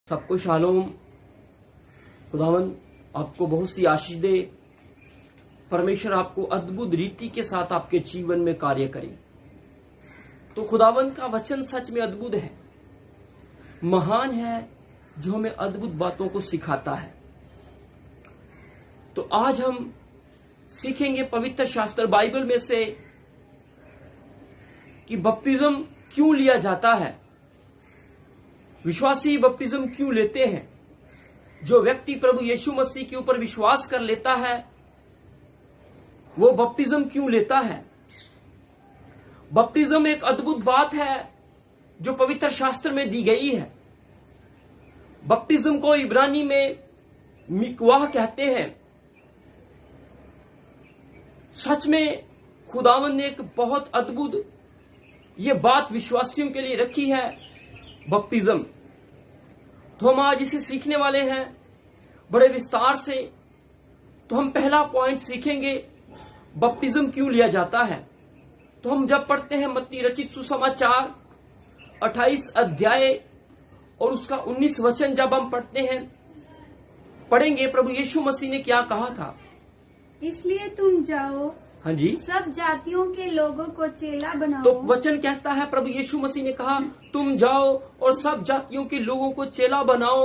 सबको शालोम। खुदावन आपको बहुत सी आशीष दे। परमेश्वर आपको अद्भुत रीति के साथ आपके जीवन में कार्य करे। तो खुदावन का वचन सच में अद्भुत है, महान है, जो हमें अद्भुत बातों को सिखाता है। तो आज हम सीखेंगे पवित्र शास्त्र बाइबल में से कि बपतिस्म क्यों लिया जाता है, विश्वासी बपतिस्म क्यों लेते हैं। जो व्यक्ति प्रभु यीशु मसीह के ऊपर विश्वास कर लेता है वो बपतिस्म क्यों लेता है। बपतिस्म एक अद्भुत बात है जो पवित्र शास्त्र में दी गई है। बपतिस्म को इब्रानी में मिकवाह कहते हैं। सच में खुदावन ने एक बहुत अद्भुत ये बात विश्वासियों के लिए रखी है, बपतिस्म। तो हम आज इसे सीखने वाले हैं बड़े विस्तार से। तो हम पहला पॉइंट सीखेंगे, बपतिस्म क्यों लिया जाता है। तो हम जब पढ़ते हैं मत्ती रचित सुसमाचार 28 अध्याय और उसका 19 वचन जब हम पढ़ते हैं, पढ़ेंगे प्रभु यीशु मसीह ने क्या कहा था। इसलिए तुम जाओ, हाँ जी, सब जातियों के लोगों को चेला बनाओ। तो वचन कहता है, प्रभु यीशु मसीह ने कहा तुम जाओ और सब जातियों के लोगों को चेला बनाओ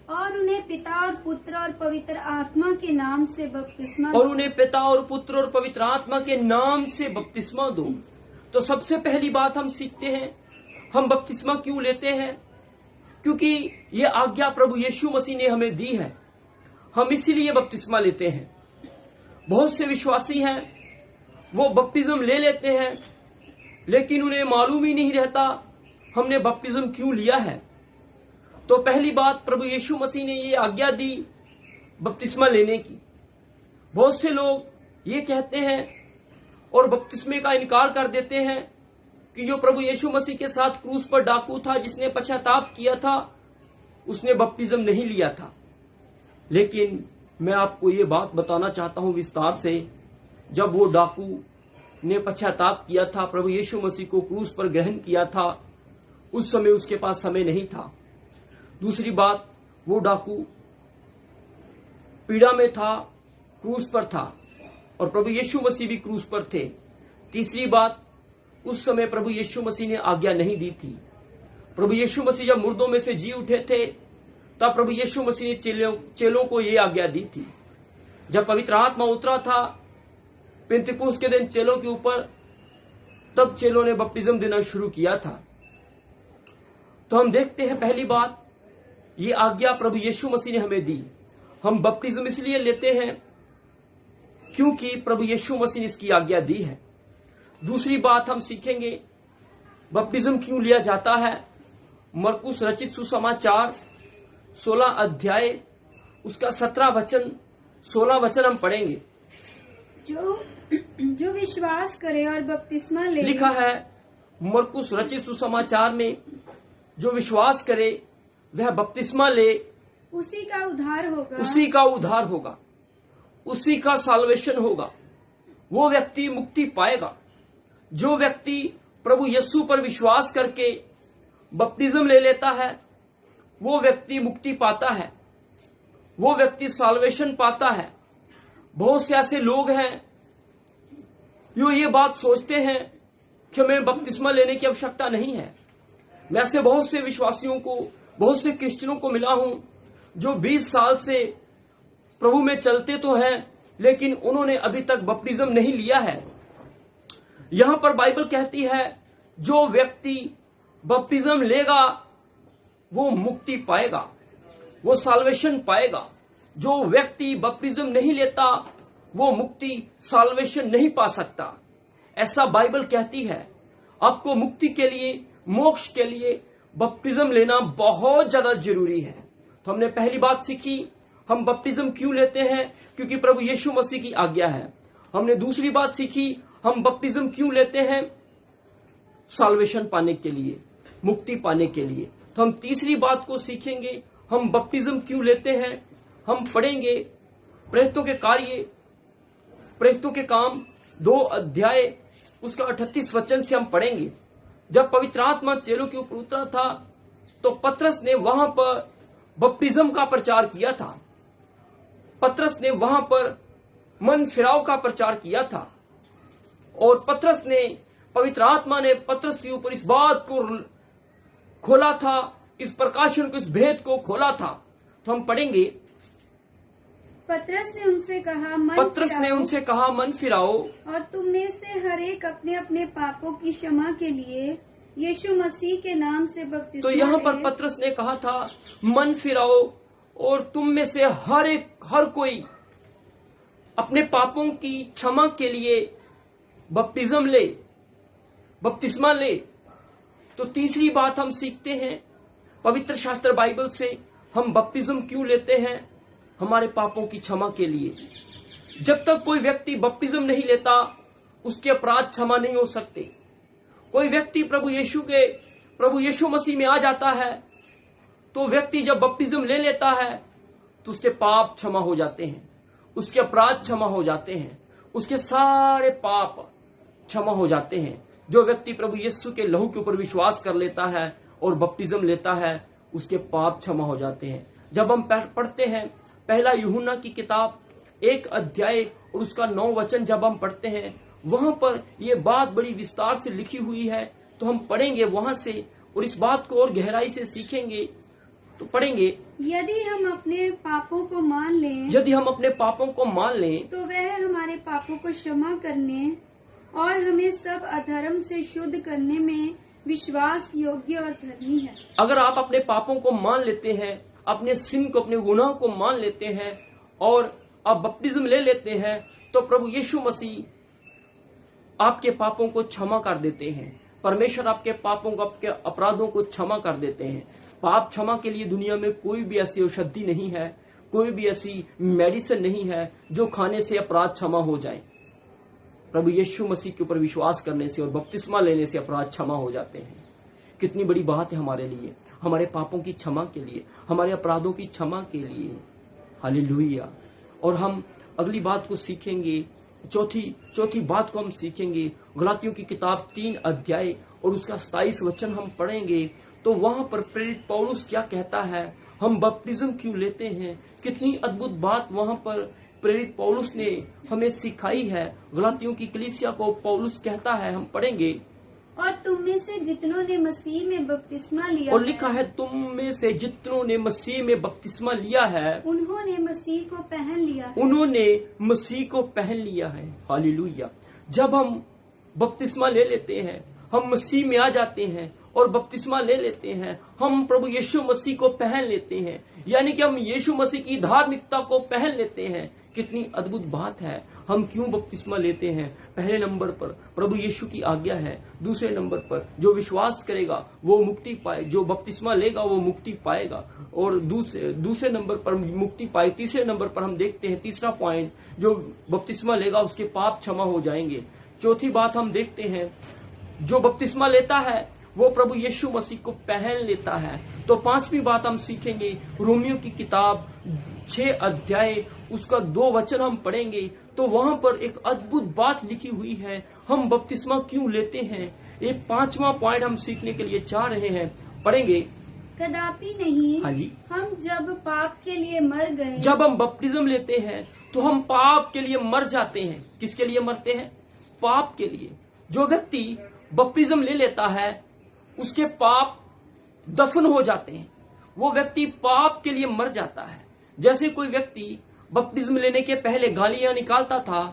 और उन्हें पिता और पुत्र और पवित्र आत्मा के नाम से बपतिस्मा और उन्हें पिता और पुत्र और पवित्र आत्मा के नाम से बपतिस्मा दो। तो सबसे पहली बात हम सीखते हैं, हम बपतिस्मा क्यों लेते हैं। क्योंकि ये आज्ञा प्रभु यीशु मसीह ने हमें दी है, हम इसीलिए बपतिस्मा लेते हैं। बहुत से विश्वासी हैं वो बपतिस्म ले लेते हैं लेकिन उन्हें मालूम ही नहीं रहता हमने बपतिस्म क्यों लिया है। तो पहली बात, प्रभु यीशु मसीह ने ये आज्ञा दी बपतिस्मा लेने की। बहुत से लोग ये कहते हैं और बपतिस्मे का इनकार कर देते हैं कि जो प्रभु यीशु मसीह के साथ क्रूस पर डाकू था, जिसने पश्चाताप किया था, उसने बपतिस्म नहीं लिया था। लेकिन मैं आपको ये बात बताना चाहता हूं विस्तार से। जब वो डाकू ने पश्चाताप किया था, प्रभु यीशु मसीह को क्रूस पर ग्रहण किया था, उस समय उसके पास समय नहीं था। दूसरी बात, वो डाकू पीड़ा में था, क्रूस पर था और प्रभु यीशु मसीह भी क्रूस पर थे। तीसरी बात, उस समय प्रभु यीशु मसीह ने आज्ञा नहीं दी थी। प्रभु यीशु मसीह जब मुर्दों में से जी उठे थे तब प्रभु यीशु मसीह ने चेलों को ये आज्ञा दी थी। जब पवित्र आत्मा उतरा था पेंतिकुस्त के दिन चेलों के ऊपर, तब चेलों ने बपतिस्म देना शुरू किया था। तो हम देखते हैं पहली बात, ये आज्ञा प्रभु यीशु मसीह ने हमें दी। हम बपतिस्म इसलिए लेते हैं क्योंकि प्रभु यीशु मसीह ने इसकी आज्ञा दी है। दूसरी बात हम सीखेंगे, बपतिस्म क्यों लिया जाता है। मरकुस रचित सुसमाचार 16 अध्याय उसका 17 वचन 16 वचन हम पढ़ेंगे। जो विश्वास करे और बपतिस्मा ले, लिखा है मरकुस रचित सुसमाचार में, जो विश्वास करे वह बपतिस्मा ले, उसी का उद्धार होगा, उसी का उद्धार होगा, उसी का साल्वेशन होगा। वो व्यक्ति मुक्ति पाएगा। जो व्यक्ति प्रभु यीशु पर विश्वास करके बपतिस्म ले लेता है वो व्यक्ति मुक्ति पाता है, वो व्यक्ति साल्वेशन पाता है। बहुत से ऐसे लोग हैं जो ये बात सोचते हैं कि हमें बपतिस्मा लेने की आवश्यकता नहीं है। मैं ऐसे बहुत से विश्वासियों को, बहुत से क्रिश्चियनों को मिला हूं जो 20 साल से प्रभु में चलते तो हैं लेकिन उन्होंने अभी तक बपतिस्म नहीं लिया है। यहां पर बाइबल कहती है जो व्यक्ति बपतिस्म लेगा वो मुक्ति पाएगा, वो साल्वेशन पाएगा। जो व्यक्ति बपतिस्म नहीं लेता वो मुक्ति साल्वेशन नहीं पा सकता। ऐसा बाइबल कहती है। आपको मुक्ति के लिए, मोक्ष के लिए बपतिस्म लेना बहुत ज्यादा जरूरी है। तो हमने पहली बात सीखी, हम बपतिस्म क्यों लेते हैं, क्योंकि प्रभु यीशु मसीह की आज्ञा है। हमने दूसरी बात सीखी, हम बपतिस्म क्यों लेते हैं, साल्वेशन पाने के लिए, मुक्ति पाने के लिए। तो हम तीसरी बात को सीखेंगे, हम बपतिस्म क्यों लेते हैं। हम पढ़ेंगे प्रेरितों के कार्य, प्रेरितों के काम 2 अध्याय उसका 38 वचन से हम पढ़ेंगे। जब पवित्र आत्मा चेलों के ऊपर उतरा था तो पतरस ने वहां पर बपतिस्म का प्रचार किया था, पतरस ने वहां पर मन फिराव का प्रचार किया था, और पतरस ने, पवित्र आत्मा ने पतरस के ऊपर इस बात को खोला था, इस प्रकाशन को, इस भेद को खोला था। तो हम पढ़ेंगे, पतरस ने उनसे कहा, मन फिराओ और तुम में से हर एक अपने अपने पापों की क्षमा के लिए यीशु मसीह के नाम से बपतिस्मा। तो यहाँ पर पतरस ने कहा था, मन फिराओ और तुम में से हर कोई अपने पापों की क्षमा के लिए बपतिस्मा ले। तो तीसरी बात हम सीखते हैं पवित्र शास्त्र बाइबल से, हम बपतिस्म क्यों लेते हैं? हमारे पापों की क्षमा के लिए। जब तक कोई व्यक्ति बपतिस्म नहीं लेता, उसके अपराध क्षमा नहीं हो सकते। कोई व्यक्ति प्रभु यीशु मसीह में आ जाता है, तो व्यक्ति जब बपतिस्म ले लेता है तो उसके पाप क्षमा हो जाते हैं, उसके अपराध क्षमा हो जाते हैं, उसके सारे पाप क्षमा हो जाते हैं। जो व्यक्ति प्रभु यीशु के लहू के ऊपर विश्वास कर लेता है और बपतिस्म लेता है, उसके पाप क्षमा हो जाते हैं। जब हम पढ़ते हैं पहला यूहन्ना की किताब 1 अध्याय और उसका 9 वचन जब हम पढ़ते हैं, वहां पर यह बात बड़ी विस्तार से लिखी हुई है। तो हम पढ़ेंगे वहां से और इस बात को और गहराई से सीखेंगे। तो पढ़ेंगे, यदि हम अपने पापों को मान लें तो वह हमारे पापों को क्षमा करने और हमें सब अधर्म से शुद्ध करने में विश्वास योग्य और धर्मी है। अगर आप अपने पापों को मान लेते हैं, अपने सिन को, अपने गुनाह को मान लेते हैं और आप बपतिस्म ले लेते हैं, तो प्रभु यीशु मसीह आपके पापों को क्षमा कर देते हैं। परमेश्वर आपके पापों को, आपके अपराधों को क्षमा कर देते हैं। पाप क्षमा के लिए दुनिया में कोई भी ऐसी औषधि नहीं है, कोई भी ऐसी मेडिसिन नहीं है जो खाने से अपराध क्षमा हो जाए। प्रभु यीशु मसीह के ऊपर विश्वास करने से और बपतिस्मा लेने से अपराध क्षमा हो जाते हैं। कितनी बड़ी बात है हमारे लिए, हमारे पापों की क्षमा के लिए, हमारे अपराधों की क्षमा के लिए। हालेलुया। और हम अगली बात को सीखेंगे, चौथी बात को हम सीखेंगे। गलातियों की किताब 3 अध्याय और उसका 27 वचन हम पढ़ेंगे। तो वहां पर प्रेरित पौलुस क्या कहता है, हम बपतिस्म क्यों लेते हैं। कितनी अद्भुत बात वहां पर प्रेरित पौलुस ने हमें सिखाई है। गलातियों की कलीसिया को पौलुस कहता है, हम पढ़ेंगे, और तुम में से जितनों ने मसीह में बपतिस्मा लिया, और लिखा है, तुम में से जितनों ने मसीह में बपतिस्मा लिया है, उन्होंने मसीह को पहन लिया है। हालेलुया। जब हम बपतिस्मा ले लेते हैं, हम मसीह में आ जाते हैं और बपतिस्मा ले लेते हैं, हम प्रभु यीशु मसीह को पहन लेते हैं, यानी कि हम यीशु मसीह की धार्मिकता को पहन लेते हैं। कितनी अद्भुत बात है। हम क्यों बपतिस्मा लेते हैं? पहले नंबर पर प्रभु यीशु की आज्ञा है। दूसरे नंबर पर जो विश्वास करेगा वो मुक्ति पाए, जो बपतिस्मा लेगा वो मुक्ति पाएगा। और दूसरे नंबर पर मुक्ति पाए। तीसरे नंबर पर हम देखते हैं, तीसरा पॉइंट, जो बपतिस्मा लेगा उसके पाप क्षमा हो जाएंगे। चौथी बात हम देखते हैं, जो बपतिस्मा लेता है वो प्रभु यीशु मसीह को पहन लेता है। तो 5वीं बात हम सीखेंगे, रोमियो की किताब 6 अध्याय उसका 2 वचन हम पढ़ेंगे। तो वहां पर एक अद्भुत बात लिखी हुई है, हम बपतिस्मा क्यों लेते हैं। एक 5वां पॉइंट हम सीखने के लिए चाह रहे हैं, पढ़ेंगे। कदापि नहीं। हाँ जी। हम जब पाप के लिए मर गए, जब हम बपतिस्म लेते हैं तो हम पाप के लिए मर जाते हैं। किसके लिए मरते हैं? पाप के लिए। जो व्यक्ति बपतिस्म ले लेता है उसके पाप दफन हो जाते हैं, वो व्यक्ति पाप के लिए मर जाता है। जैसे कोई व्यक्ति बपतिस्म लेने के पहले गालियां निकालता था,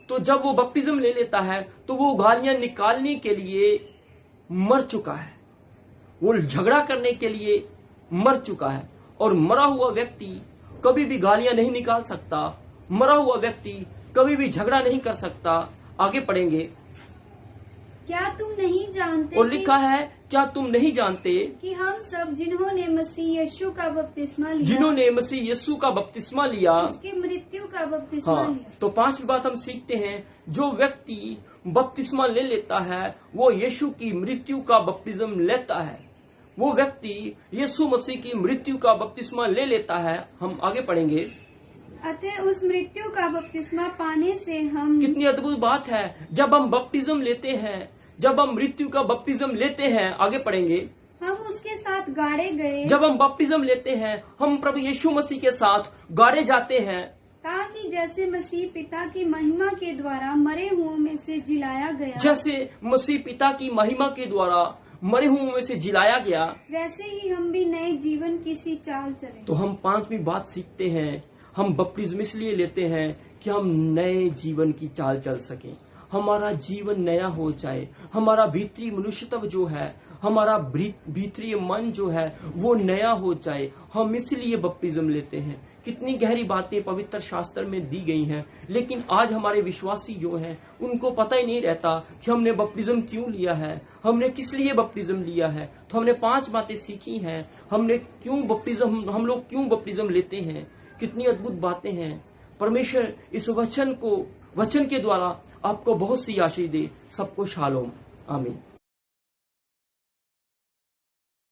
तो जब वो बपतिस्म ले लेता है तो वो गालियां निकालने के लिए मर चुका है, वो झगड़ा करने के लिए मर चुका है। और मरा हुआ व्यक्ति कभी भी गालियां नहीं निकाल सकता, मरा हुआ व्यक्ति कभी भी झगड़ा नहीं कर सकता। आगे पढ़ेंगे, क्या तुम नहीं जानते, और लिखा है, क्या तुम नहीं जानते कि हम सब जिन्होंने मसीह यीशु का बपतिस्मा लिया, उसकी मृत्यु का बपतिस्मा लिया। तो 5वीं बात हम सीखते हैं, जो व्यक्ति बपतिस्मा ले लेता है वो यीशु की मृत्यु का बपतिस्म लेता है। वो व्यक्ति यीशु मसीह की मृत्यु का बपतिस्मा ले लेता है। हम आगे पढ़ेंगे, अतः उस मृत्यु का बपतिस्मा पाने से हम, कितनी अद्भुत बात है। जब हम बपतिस्म लेते हैं, जब हम मृत्यु का बपतिस्म लेते हैं, आगे पढ़ेंगे, हम उसके साथ गाड़े गए, जब हम बपतिस्म लेते हैं हम प्रभु यीशु मसीह के साथ गाड़े जाते हैं, ताकि जैसे मसीह पिता की महिमा के द्वारा मरे हुओं में से जिलाया गया, जैसे मसीह पिता की महिमा के द्वारा मरे हुओं में से जिलाया गया, वैसे ही हम भी नए जीवन की सी चाल चले। तो हम पांचवी बात सीखते हैं, हम बपतिस्म इसलिए लेते हैं कि हम नए जीवन की चाल चल सकें, हमारा जीवन नया हो जाए, हमारा भीतरी मनुष्यत्व जो है, हमारा भीतरी मन जो है वो नया हो जाए, हम इसलिए बपतिस्म लेते हैं। कितनी गहरी बातें पवित्र शास्त्र में दी गई हैं, लेकिन आज हमारे विश्वासी जो हैं उनको पता ही नहीं रहता कि हमने बपतिस्म क्यों लिया है, हमने किस लिए बपतिस्म लिया है। तो हमने 5 बातें सीखी हैं, हमने क्यों बपतिस्म, हम लोग क्यों बपतिस्म लेते हैं। कितनी अद्भुत बातें हैं। परमेश्वर इस वचन के द्वारा आपको बहुत सी आशीष दे। सबको शालोम, आमीन।